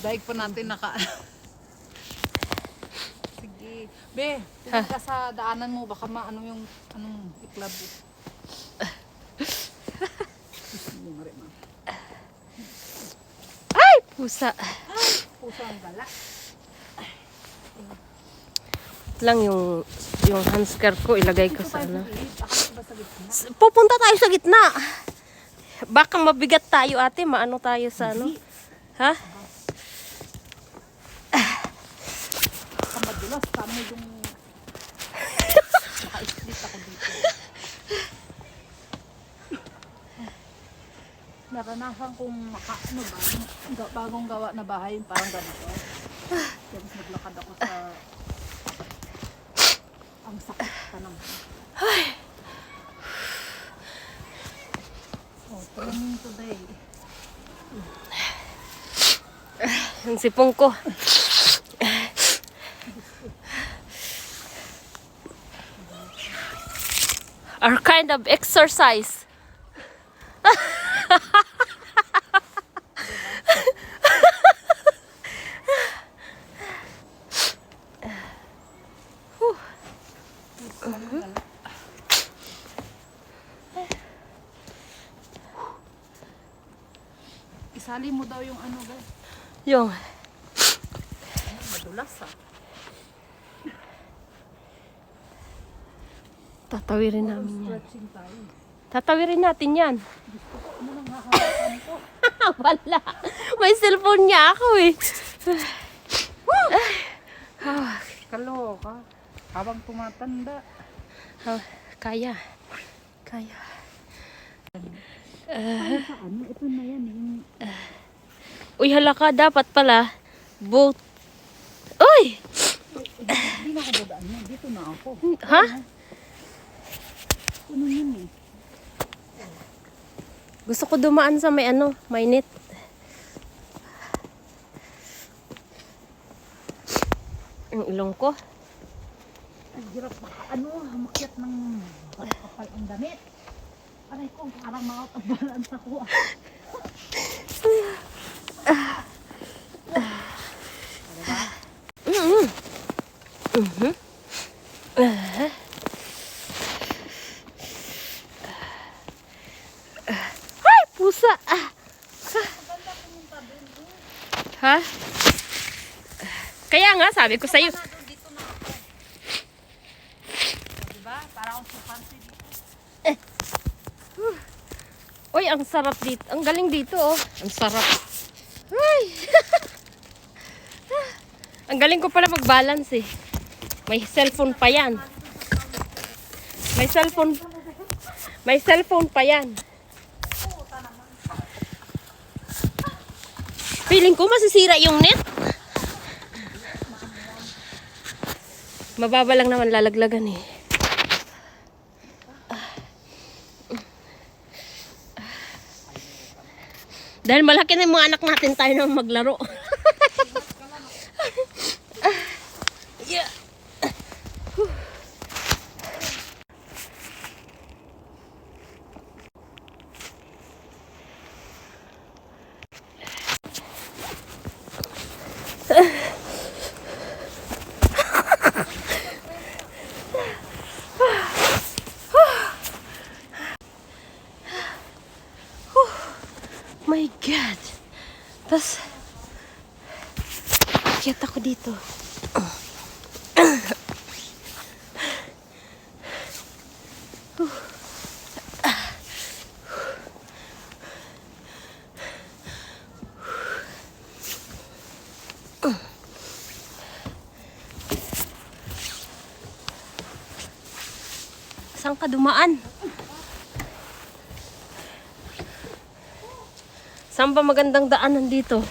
Daig pa natin naka... Sige. Be, tingin ka sa daanan mo. Baka maano yung iklab. Ay, pusa. Ay, pusa ang gala. Lang yung handsker ko, ilagay ko sa ano. Akala ba sa gitna? Pupunta tayo sa gitna. Baka mabigat tayo, ate. Maano tayo sa ano? Ha? Baka madulas. Kamo yung... Naka-split ako dito. Naranasan kong ano ba, bagong gawa na bahay, parang ganito. Tapos naglakad ako sa... Ang sakit pa naman. Oh, training today. Ang sipong ko. Our kind of exercise. Isali mo daw yung ano, guys. Yung Madulas ah. tatawirin namin yan. Stretching tayo. Tatawirin natin yan. Ano nang hahawakan ko? Wala. May cellphone niya ako eh. Kaloka. Habang tumatanda. Kaya. Kaya. Ano? Ito na yan. Yung... Uy, hala ka. Dapat pala. Boat. Uy! Hindi na ako dadaan yan. Dito na ako. Ha? Ano yun eh? Gusto ko dumaan sa may ano, may net. Ang ilong ko. Ang hirap ano, makyat ng kapal ang damit. Aray ko, parang ma-out of balance ako ah. Ay, pusa! Ha? Kaya nga, sabi ko sa'yo. Dito na ako. Diba? Parang akong supansi dito. Uy, ang sarap dito. Ang galing dito, oh. Ang sarap. Ay! Ang galing ko pala mag-balance, eh. May cellphone pa yan. May cellphone. May cellphone pa yan. Feeling ko masisira yung net. Mababa lang naman lalaglagan, eh. Dahil malaki na yung mga anak natin, tayo na maglaro. Yeah. My God. Tapos, akyat ako dito. Saan ka dumaan? Saan ba magandang daanan dito?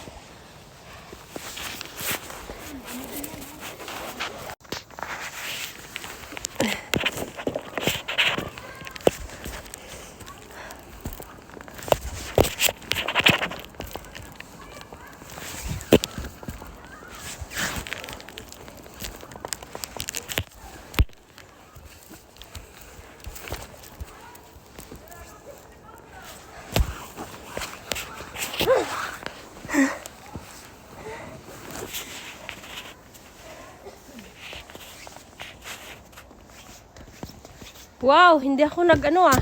Wow, hindi ako nag-ano ah.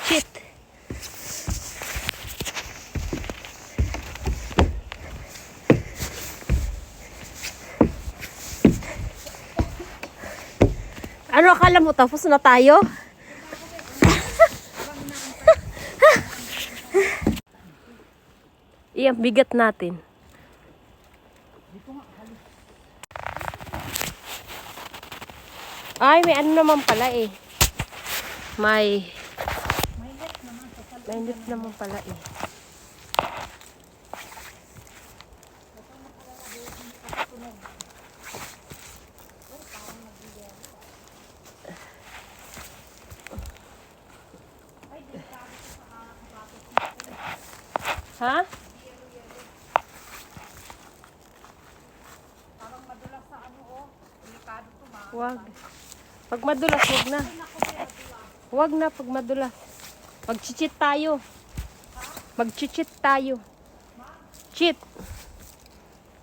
Shit. Ano akala mo, tapos na tayo? Iyang bigat natin. Ay, may ano naman pala eh. May net naman pala eh. Ha? Parang madulas sa ano oh. Delikado to ma. Wag. Pag madulas, wag na. Wag na pag madulas. Mag-cheat tayo. Mag-cheat tayo. Cheat.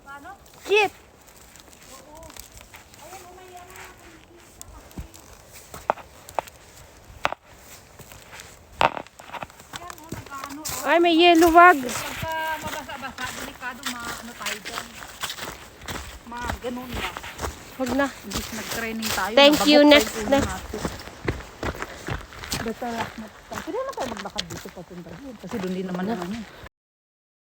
Paano? Cheat. Yan oh, nagkaano oh. Ay, may yellow, wag. Pagka mabasa-basa, delikado ano tayo dyan. Ganun ba? Wag na. Hindi nag-training tayo. Thank you. nababok Next, tayo ulo next. natin. Better luck next time. Pwede naman tayo maglakad dito papunta doon. Kasi doon din naman naman yun.